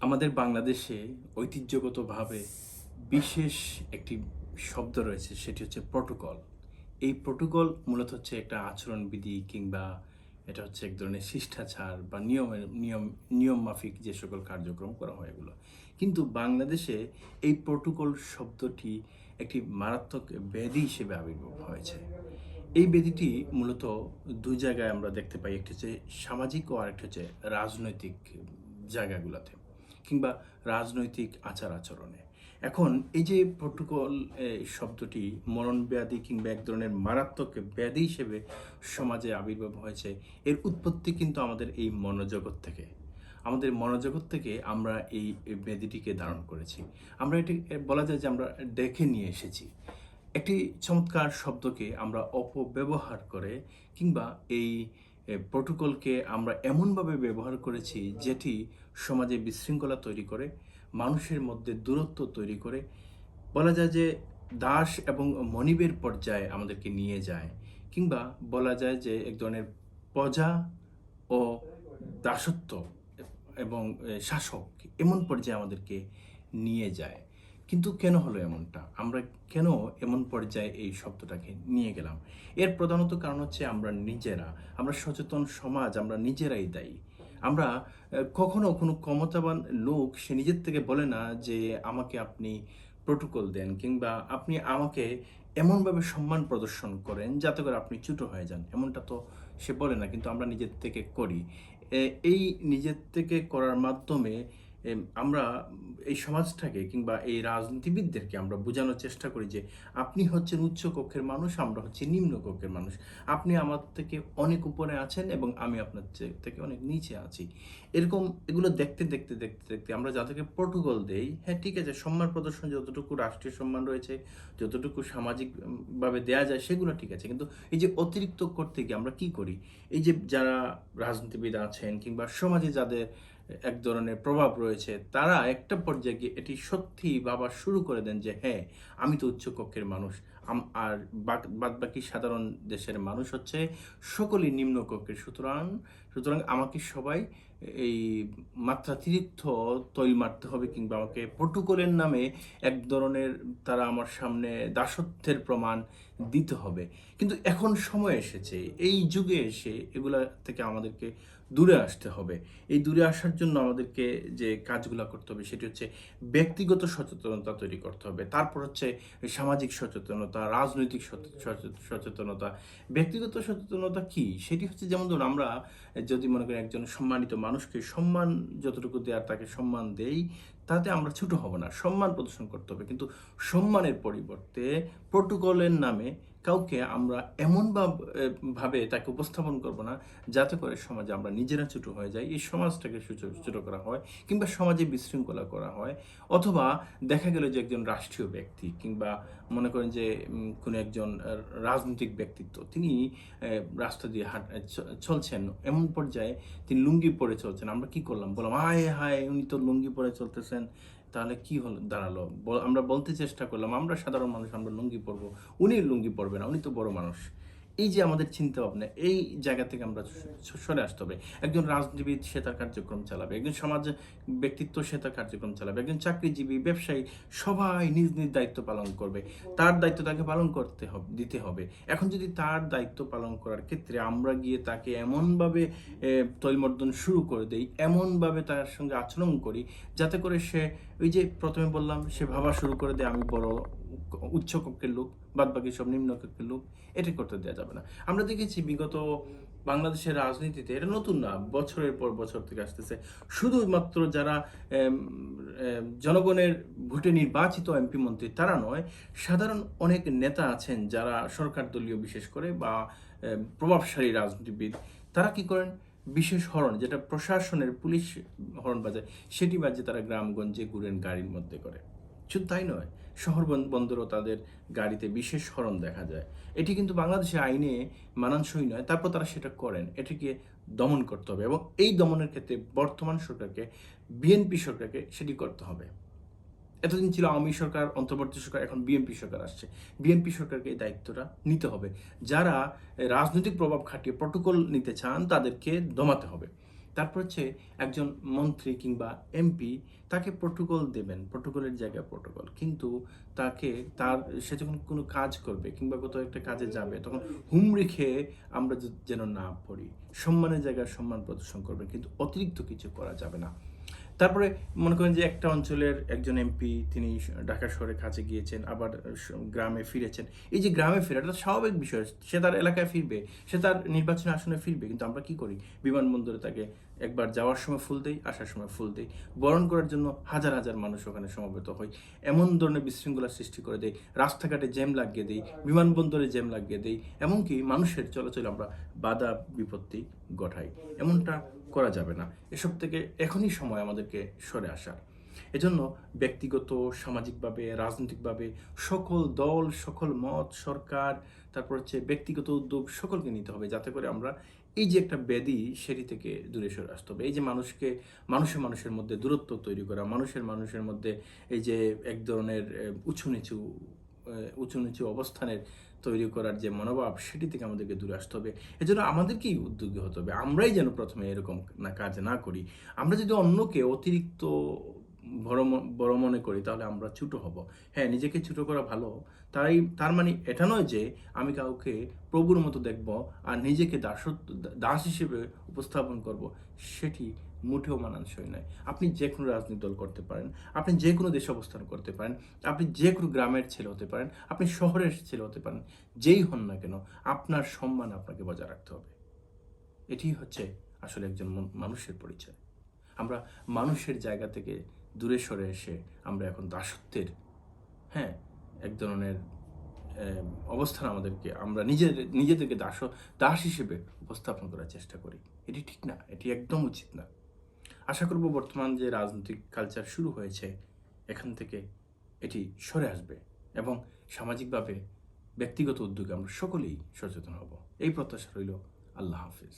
আমাদের বাংলাদেশে ঐতিহ্যগতভাবে বিশেষ একটি শব্দ রয়েছে, সেটি হচ্ছে প্রটোকল। এই প্রটোকল মূলত হচ্ছে একটা আচরণবিধি কিংবা এটা হচ্ছে এক ধরনের শিষ্টাচার বা নিয়ম মাফিক যে সকল কার্যক্রম করা হয় এগুলো। কিন্তু বাংলাদেশে এই প্রটোকল শব্দটি একটি মারাত্মক ব্যাধি হিসেবে আবির্ভাব হয়েছে। এই ব্যাধিটি মূলত ২ জায়গায় আমরা দেখতে পাই। একটি হচ্ছে সামাজিক ও আরেকটি হচ্ছে রাজনৈতিক জায়গাগুলাতে কিংবা রাজনৈতিক আচার-আচরণে। এখন এই যে প্রটোকল শব্দটি মরণব্যাধি কিংবা এক ধরনের মারাত্মক ব্যাধি হিসেবে সমাজে আবির্ভাব হয়েছে, এর উৎপত্তি কিন্তু আমাদের এই মনোজগৎ থেকে। আমাদের মনোজগৎ থেকে আমরা এই ব্যাধিটিকে ধারণ করেছি। আমরা এটি বলা যায় যে আমরা ডেকে নিয়ে এসেছি। একটি চমৎকার শব্দকে আমরা অপব্যবহার করে কিংবা এই প্রটোকলকে আমরা এমনভাবে ব্যবহার করেছি যেটি সমাজে বিশৃঙ্খলা তৈরি করে, মানুষের মধ্যে দূরত্ব তৈরি করে, বলা যায় যে দাস এবং মনিবের পর্যায়ে আমাদেরকে নিয়ে যায়। কিংবা বলা যায় যে এক ধরনের প্রজা ও দাসত্ব এবং শাসক এমন পর্যায়ে আমাদেরকে নিয়ে যায়। কিন্তু কেন হলো এমনটা? আমরা কেন এমন পর্যায়ে এই শব্দটাকে নিয়ে গেলাম? এর প্রধানত কারণ হচ্ছে আমরা নিজেরা। আমরা সচেতন সমাজ, আমরা নিজেরাই দায়ী। আমরা কখনো কোনো ক্ষমতাবান লোক সে নিজের থেকে বলে না যে, "আমাকে আপনি প্রটোকল দেন" কিংবা "আপনি আমাকে এমনভাবে সম্মান প্রদর্শন করেন যাতে করে আপনি ছোট হয়ে যান।" এমনটা তো সে বলে না। কিন্তু আমরা নিজের থেকে করি। এ এই নিজের থেকে করার মাধ্যমে আমরা এই সমাজটাকে কিংবা এই রাজনীতিবিদদেরকে আমরা বোঝানোর চেষ্টা করি যে, আপনি হচ্ছেন উচ্চ কক্ষের মানুষ, আমরা হচ্ছি নিম্ন কক্ষের মানুষ। আপনি আমার থেকে অনেক উপরে আছেন এবং আমি আপনার থেকে অনেক নিচে আছি। এরকম এগুলো দেখতে আমরা যাদেরকে প্রটোকল দেই, হ্যাঁ ঠিক আছে, সম্মান প্রদর্শন যতটুকু রাষ্ট্রীয় সম্মান রয়েছে, যতটুকু সামাজিক ভাবে দেয়া যায় সেগুলো ঠিক আছে। কিন্তু এই যে অতিরিক্ত করতে গিয়ে আমরা কি করি? এই যে যারা রাজনীতিবিদ আছেন কিংবা সমাজে যাদের এক ধরনের প্রভাব রয়েছে, তারা একটা পর্যায়ে গিয়ে এটি সত্যিই ভাবা শুরু করে দেন যে, হ্যাঁ, আমি তো উচ্চ কক্ষের মানুষ। আর বাদবাকি সাধারণ দেশের মানুষ হচ্ছে সকলেই নিম্ন কক্ষের। সুতরাং আমাকে সবাই এই মাত্রাতিরিক্ত তৈল মারতে হবে কিংবা আমাকে প্রটোকলের নামে এক ধরনের তারা আমার সামনে দাসত্বের প্রমাণ দিতে হবে। কিন্তু এখন সময় এসেছে, এই যুগে এসে এগুলা থেকে আমাদেরকে দূরে আসতে হবে। এই দূরে আসার জন্য আমাদেরকে যে কাজগুলা করতে হবে সেটি হচ্ছে ব্যক্তিগত সচেতনতা তৈরি করতে হবে। তারপর হচ্ছে সামাজিক সচেতনতা, রাজনৈতিক সচেতনতা। ব্যক্তিগত সচেতনতা কি? সেটি হচ্ছে যেমন ধরুন আমরা যদি মনে করি একজন সম্মানিত মানুষকে সম্মান যতটুকু দেয়ার তাকে সম্মান দেই, তাতে আমরা ছোট হব না। সম্মান প্রদর্শন করতে হবে। কিন্তু সম্মানের পরিবর্তে প্রটোকলের নামে কাউকে আমরা এমন ভাবে তাকে উপস্থাপন করব না যাতে করে সমাজে আমরা নিজেরা ছোট হয়ে যাই, এই সমাজটাকে ছোট করা হয় কিংবা সমাজে বিশৃঙ্খলা করা হয়, অথবা দেখা গেল যে একজন রাষ্ট্রীয় ব্যক্তি কিংবা মনে করেন যে কোনো একজন রাজনৈতিক ব্যক্তিত্ব তিনি রাস্তা দিয়ে চলছেন, এমন পর্যায়ে তিনি লুঙ্গি পরে চলছেন। আমরা কি করলাম? বললাম, "হায়, হায়! উনি তো লুঙ্গি পরে চলতেছেন।" তাহলে কি হলো দাঁড়ালো? আমরা বলতে চেষ্টা করলাম, আমরা সাধারণ মানুষ, আমরা লুঙ্গি পরবো। উনি লুঙ্গি পরবে না, উনি তো বড় মানুষ। এই যে আমাদের চিন্তাভাবনা, এই জায়গা থেকে আমরা সরে আসতে হবে। একজন রাজনীতিবিদ সে তার কার্যক্রম চালাবে, একজন সমাজ ব্যক্তিত্ব সে তার কার্যক্রম চালাবে, একজন চাকরিজীবী, ব্যবসায়ী সবাই নিজ দায়িত্ব পালন করবে। তার দায়িত্ব তাকে পালন দিতে হবে। এখন যদি তার দায়িত্ব পালন করার ক্ষেত্রে আমরা গিয়ে তাকে এমনভাবে তৈলমর্দন শুরু করে দেই, এমনভাবে তার সঙ্গে আচরণ করি যাতে করে সে ওই যে ১ম এ বললাম সে ভাবা শুরু করে দেয় আমি বড় উচ্চ কক্ষের লোক, বাদবাকি সব নিম্ন কক্ষের লোক। এটা করতে দেয়া যাবে না। আমরা দেখেছি বিগত বাংলাদেশের রাজনীতিতে, এটা নতুন না, বছরের পর বছর থেকে আসতেছে। শুধুমাত্র যারা এম জনগণের ভোটে নির্বাচিত এমপি মন্ত্রী তারা নয়, সাধারণ অনেক নেতা আছেন যারা সরকার দলীয় বিশেষ করে বা প্রভাবশালী রাজনীতিবিদ। তারা কি করেন? বিশেষ হরন, যেটা প্রশাসনের পুলিশ হরন বাজায়, সেটি বাজিয়ে তারা গ্রামগঞ্জে ঘুরেন গাড়ির মধ্যে করে। শুধু তাই নয়, শহর বন্দরও তাদের গাড়িতে বিশেষ হরন দেখা যায়। এটি কিন্তু বাংলাদেশের আইনে মানানসই নয়। তারপর তারা সেটা করেন। এটিকে দমন করতে হবে এবং এই দমনের ক্ষেত্রে বর্তমান সরকারকে, বিএনপি সরকারকে সেটি করতে হবে। এতদিন ছিল আওয়ামী সরকার, অন্তর্বর্তী সরকার, এখন বিএনপি সরকার আসছে। বিএনপি সরকারকে এই দায়িত্বটা নিতে হবে। যারা রাজনৈতিক প্রভাব খাটিয়ে প্রটোকল নিতে চান তাদেরকে দমাতে হবে। তারপর হচ্ছে একজন মন্ত্রী কিংবা এমপি, তাকে প্রোটোকল দেবেন, প্রোটোকলের জায়গায় প্রোটোকল, কিন্তু তাকে সে যখন কোনো কাজ করবে কিংবা কোথাও একটা কাজে যাবে তখন হুমড়ি খেয়ে আমরা যেন না পড়ি। সম্মানের জায়গায় সম্মান প্রদর্শন করবেন, কিন্তু অতিরিক্ত কিছু করা যাবে না। তারপরে মনে করেন যে একটা অঞ্চলের একজন এমপি, তিনি ঢাকা শহরে কাজে গিয়েছেন, আবার গ্রামে ফিরেছেন। এই যে গ্রামে ফেরাটা স্বাভাবিক বিষয়, সে তার এলাকায় ফিরবে, সে তার নির্বাচনী আসনে ফিরবে, কিন্তু আমরা কি করি, বিমানবন্দরে তাকে একবার যাওয়ার সময় ফুল দেই, আসার সময় ফুল দেই, বরণ করার জন্য হাজার হাজার মানুষ ওখানে সমবেত হয়, এমন ধরনের বিশৃঙ্খলা সৃষ্টি করে দেয়, রাস্তাঘাটে জ্যাম লাগিয়ে দেই, বিমানবন্দরে জ্যাম লাগিয়ে দেই, এমনকি মানুষের চলাচলে আমরা বাধা বিপত্তি ঘটাই। এমনটা করা যাবে না। এসব থেকে এখনই সময় আমাদেরকে সরে আসার। এজন্য ব্যক্তিগত, সামাজিকভাবে, রাজনৈতিকভাবে সকল দল, সকল মত, সরকার, তারপর হচ্ছে ব্যক্তিগত উদ্যোগ সকলকে নিতে হবে, যাতে করে আমরা এই যে একটা ব্যাধি, সেটি থেকে দূরে সরে আসতে হবে। এই যে মানুষের মধ্যে দূরত্ব তৈরি করা, মানুষের মধ্যে এই যে এক ধরনের উঁচু নিচু অবস্থানের তৈরি করার যে মনোভাব, সেটি থেকে আমাদেরকে দূরে আসতে হবে। এজন্য আমাদেরকেই উদ্যোগী হতে হবে। আমরাই যেন প্রথমে এরকম কাজ না করি। আমরা যদি অন্যকে অতিরিক্ত বড় মনে করি, তাহলে আমরা ছোট হব। হ্যাঁ, নিজেকে ছোট করা ভালো, তার মানে এটা নয় যে আমি কাউকে প্রভুর মতো দেখব আর নিজেকে দাস হিসেবে উপস্থাপন করব, সেটি মোটেও মানানসই নয়। আপনি যে কোনো রাজনৈতিক দল করতে পারেন, আপনি যে কোনো দেশে অবস্থান করতে পারেন, আপনি যে কোনো গ্রামের ছেলে হতে পারেন, আপনি শহরের ছেলে হতে পারেন, যেই হন না কেন, আপনার সম্মান আপনাকে বজায় রাখতে হবে। এটি হচ্ছে আসলে একজন মানুষের পরিচয়। আমরা মানুষের জায়গা থেকে দূরে সরে এসে আমরা এখন দাসত্বের, হ্যাঁ, এক ধরনের অবস্থান, আমরা নিজেদেরকে দাস হিসেবে উপস্থাপন করার চেষ্টা করি। এটি ঠিক না, এটি একদম উচিত না। আশা করব বর্তমান যে রাজনৈতিক কালচার শুরু হয়েছে, এখান থেকে এটি সরে আসবে এবং সামাজিকভাবে, ব্যক্তিগত উদ্যোগে আমরা সকলেই সচেতন হব। এই প্রত্যাশা রইল। আল্লাহ হাফিজ।